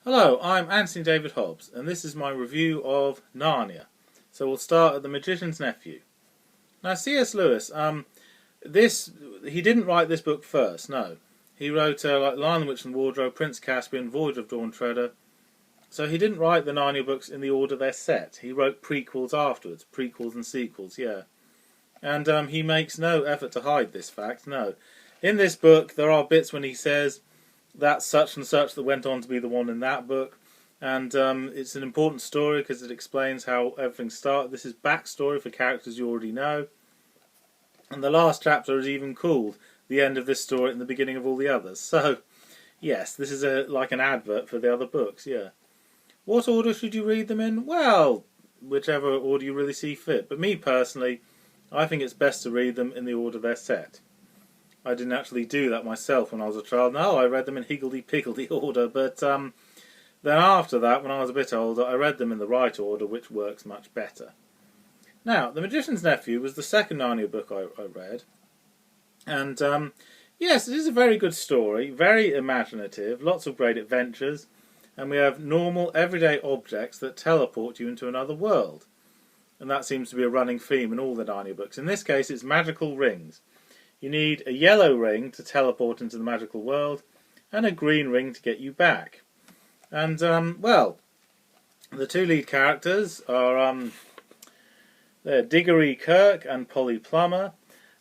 Hello, I'm Anthony David Hobbs, and this is my review of Narnia. So we'll start at The Magician's Nephew. Now, C.S. Lewis, he didn't write this book first, no. He wrote like Lion, the Witch and the Wardrobe, Prince Caspian, Voyage of Dawn Treader. So he didn't write the Narnia books in the order they're set. He wrote prequels afterwards, prequels and sequels, yeah. And he makes no effort to hide this fact, no. In this book, there are bits when he says, that's such and such that went on to be the one in that book. And it's an important story because it explains how everything started. This is backstory for characters you already know. And the last chapter is even called the end of this story and the beginning of all the others. So, yes, this is like an advert for the other books, yeah. What order should you read them in? Well, whichever order you really see fit. But me personally, I think it's best to read them in the order they're set. I didn't actually do that myself when I was a child. No, I read them in higgledy-piggledy order, but then after that, when I was a bit older, I read them in the right order, which works much better. Now, The Magician's Nephew was the second Narnia book I read, and yes, it is a very good story, very imaginative, lots of great adventures, and we have normal, everyday objects that teleport you into another world. And that seems to be a running theme in all the Narnia books. In this case, it's magical rings. You need a yellow ring to teleport into the magical world, and a green ring to get you back. And, well, the two lead characters are they're Diggory Kirk and Polly Plummer,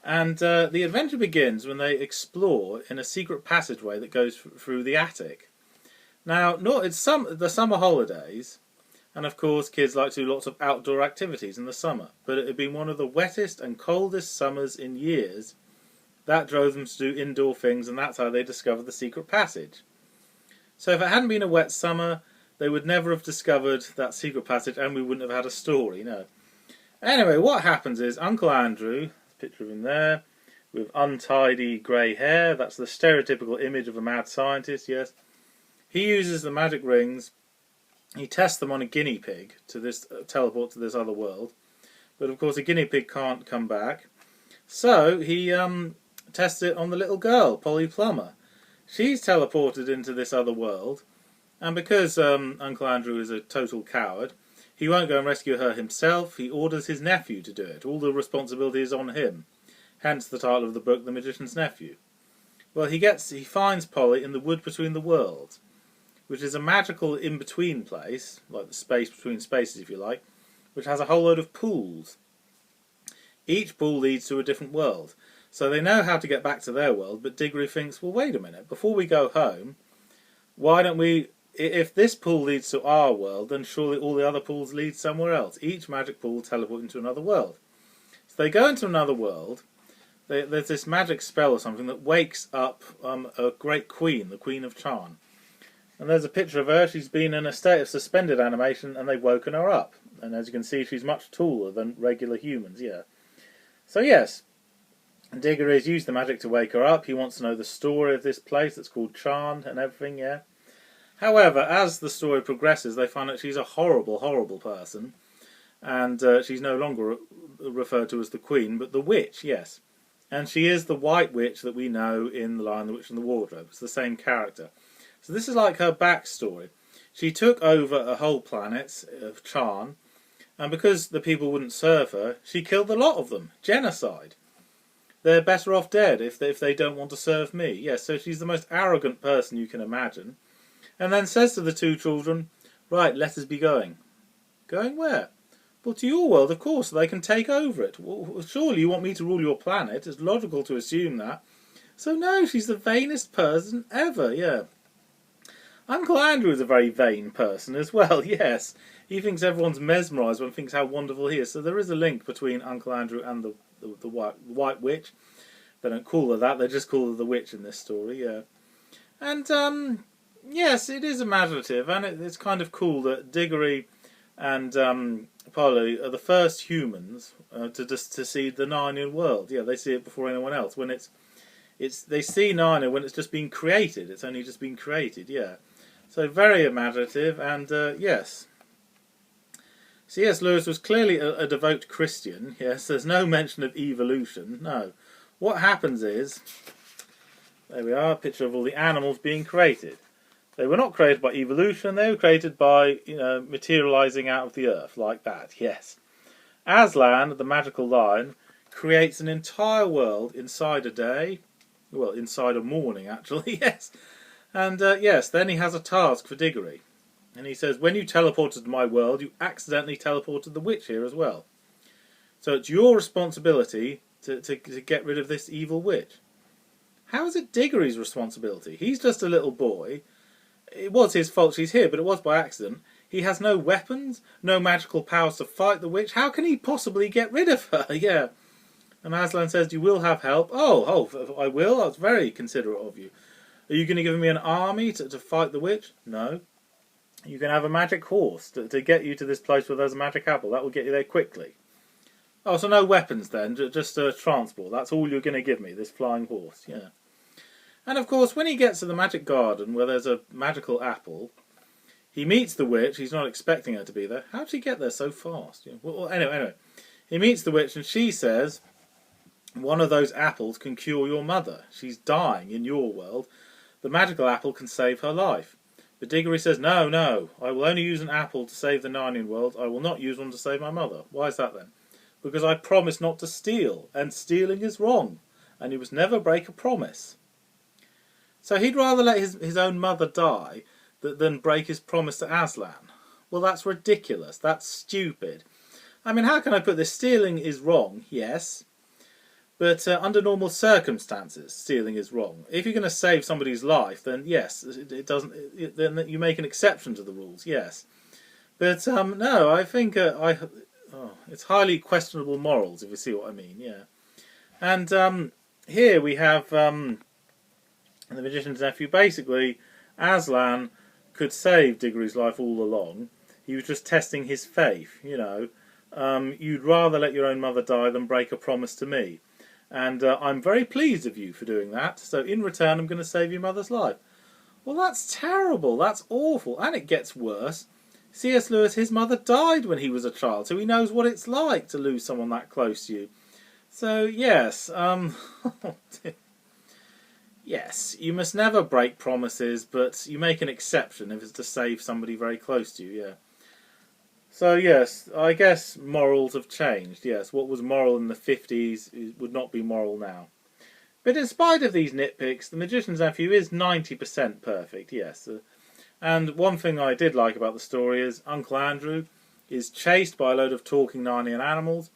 and the adventure begins when they explore in a secret passageway that goes through the attic. Now, it's the summer holidays, and of course kids like to do lots of outdoor activities in the summer, but it had been one of the wettest and coldest summers in years. That drove them to do indoor things, and that's how they discovered the secret passage. So if it hadn't been a wet summer, they would never have discovered that secret passage, and we wouldn't have had a story, no. Anyway, what happens is Uncle Andrew, picture of him there, with untidy grey hair, that's the stereotypical image of a mad scientist, yes. He uses the magic rings, he tests them on a guinea pig to teleport to this other world, but of course a guinea pig can't come back, so he tests it on the little girl, Polly Plummer. She's teleported into this other world, and because Uncle Andrew is a total coward, he won't go and rescue her himself. He orders his nephew to do it. All the responsibility is on him. Hence the title of the book, The Magician's Nephew. Well, he finds Polly in the wood between the worlds, which is a magical in-between place, like the space between spaces, if you like, which has a whole load of pools. Each pool leads to a different world. So they know how to get back to their world, but Diggory thinks, well, wait a minute, before we go home, why don't we, if this pool leads to our world, then surely all the other pools lead somewhere else. Each magic pool will teleport into another world. So they go into another world, there's this magic spell or something that wakes up a great queen, the Queen of Charn. And there's a picture of her, she's been in a state of suspended animation, and they've woken her up. And as you can see, she's much taller than regular humans, yeah. So yes, Diggory has used the magic to wake her up. He wants to know the story of this place that's called Charn and everything, yeah. However, as the story progresses, they find that she's a horrible, horrible person. And she's no longer referred to as the Queen, but the Witch, yes. And she is the White Witch that we know in The Lion, the Witch and the Wardrobe. It's the same character. So this is like her backstory. She took over a whole planet of Charn, and because the people wouldn't serve her, she killed a lot of them. Genocide. They're better off dead if they don't want to serve me. Yes, so she's the most arrogant person you can imagine. And then says to the two children, right, let us be going. Going where? Well, to your world, of course, so they can take over it. Well, surely you want me to rule your planet. It's logical to assume that. So no, she's the vainest person ever, yeah. Uncle Andrew is a very vain person as well, yes. He thinks everyone's mesmerised when he thinks how wonderful he is. So there is a link between Uncle Andrew and the White Witch. They don't call her that, they just call her the Witch in this story, yeah. And, yes, it is imaginative, and it's kind of cool that Diggory and Polly are the first humans to see the Narnian world. Yeah, they see it before anyone else. When they see Narnia when it's just been created. It's only just been created, yeah. So very imaginative, and yes. C.S. Lewis was clearly a devout Christian, yes. There's no mention of evolution, no. What happens is, there we are, a picture of all the animals being created. They were not created by evolution, they were created by, materializing out of the earth, like that, yes. Aslan, the magical lion, creates an entire world inside a day. Well, inside a morning, actually, yes. And, yes, then he has a task for Diggory. And he says, when you teleported to my world, you accidentally teleported the witch here as well. So it's your responsibility to get rid of this evil witch. How is it Diggory's responsibility? He's just a little boy. It was his fault she's here, but it was by accident. He has no weapons, no magical powers to fight the witch. How can he possibly get rid of her? Yeah. And Aslan says, you will have help. Oh, I will? That's very considerate of you. Are you going to give me an army to fight the witch? No. You can have a magic horse to get you to this place where there's a magic apple. That will get you there quickly. Oh, so no weapons then, just transport. That's all you're going to give me, this flying horse, yeah. And of course, when he gets to the magic garden where there's a magical apple, he meets the witch. He's not expecting her to be there. How did he get there so fast? Well, anyway. He meets the witch and she says, one of those apples can cure your mother. She's dying in your world. The magical apple can save her life. But Diggory says, no, I will only use an apple to save the Narnian world. I will not use one to save my mother. Why is that then? Because I promised not to steal, and stealing is wrong, and you must never break a promise. So he'd rather let his own mother die than break his promise to Aslan. Well, that's ridiculous. That's stupid. I mean, how can I put this? Stealing is wrong, yes. But under normal circumstances, stealing is wrong. If you're going to save somebody's life, then yes, then you make an exception to the rules, yes. But no, I think it's highly questionable morals, if you see what I mean, yeah. And here we have... the Magician's Nephew, basically, Aslan could save Diggory's life all along. He was just testing his faith, You'd rather let your own mother die than break a promise to me. And I'm very pleased of you for doing that, so in return I'm going to save your mother's life. Well, that's terrible, that's awful, and it gets worse. C.S. Lewis, his mother died when he was a child, so he knows what it's like to lose someone that close to you. So, yes, yes, you must never break promises, but you make an exception if it's to save somebody very close to you, yeah. So, yes, I guess morals have changed, yes. What was moral in the 50s would not be moral now. But in spite of these nitpicks, The Magician's Nephew is 90% perfect, yes. And one thing I did like about the story is Uncle Andrew is chased by a load of talking Narnian animals,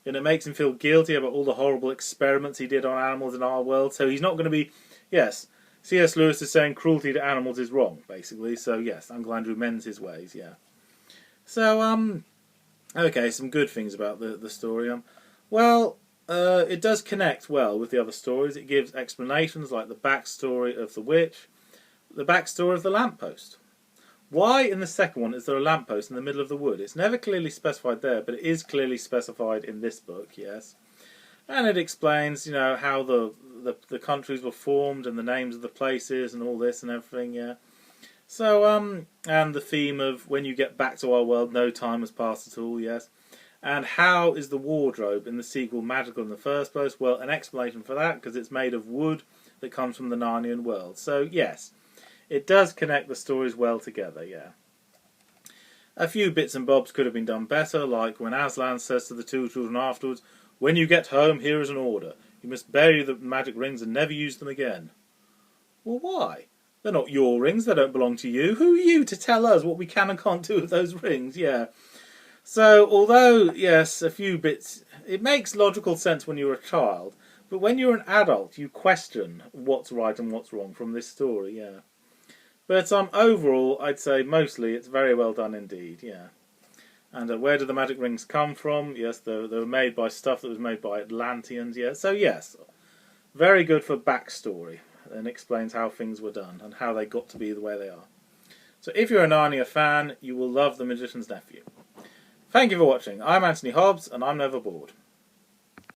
and it makes him feel guilty about all the horrible experiments he did on animals in our world, so he's not going to be... Yes, C.S. Lewis is saying cruelty to animals is wrong, basically, so yes, Uncle Andrew mends his ways, yeah. So, okay, some good things about the story. Well, it does connect well with the other stories. It gives explanations like the backstory of the witch, the backstory of the lamppost. Why in the second one is there a lamppost in the middle of the wood? It's never clearly specified there, but it is clearly specified in this book, yes. And it explains, how the countries were formed and the names of the places and all this and everything, yeah. So, and the theme of when you get back to our world, no time has passed at all, yes. And how is the wardrobe in the sequel magical in the first place? Well, an explanation for that, because it's made of wood that comes from the Narnian world. So, yes, it does connect the stories well together, yeah. A few bits and bobs could have been done better, like when Aslan says to the two children afterwards, when you get home, here is an order. You must bury the magic rings and never use them again. Well, why? They're not your rings, they don't belong to you. Who are you to tell us what we can and can't do with those rings? Yeah. So, although, yes, a few bits... It makes logical sense when you're a child, but when you're an adult, you question what's right and what's wrong from this story, yeah. But overall, I'd say mostly it's very well done indeed, yeah. And where do the magic rings come from? Yes, they were made by stuff that was made by Atlanteans, yeah. So, yes, very good for backstory. And explains how things were done and how they got to be the way they are. So if you're a Narnia fan, you will love The Magician's Nephew. Thank you for watching. I'm Anthony Hobbs, and I'm never bored.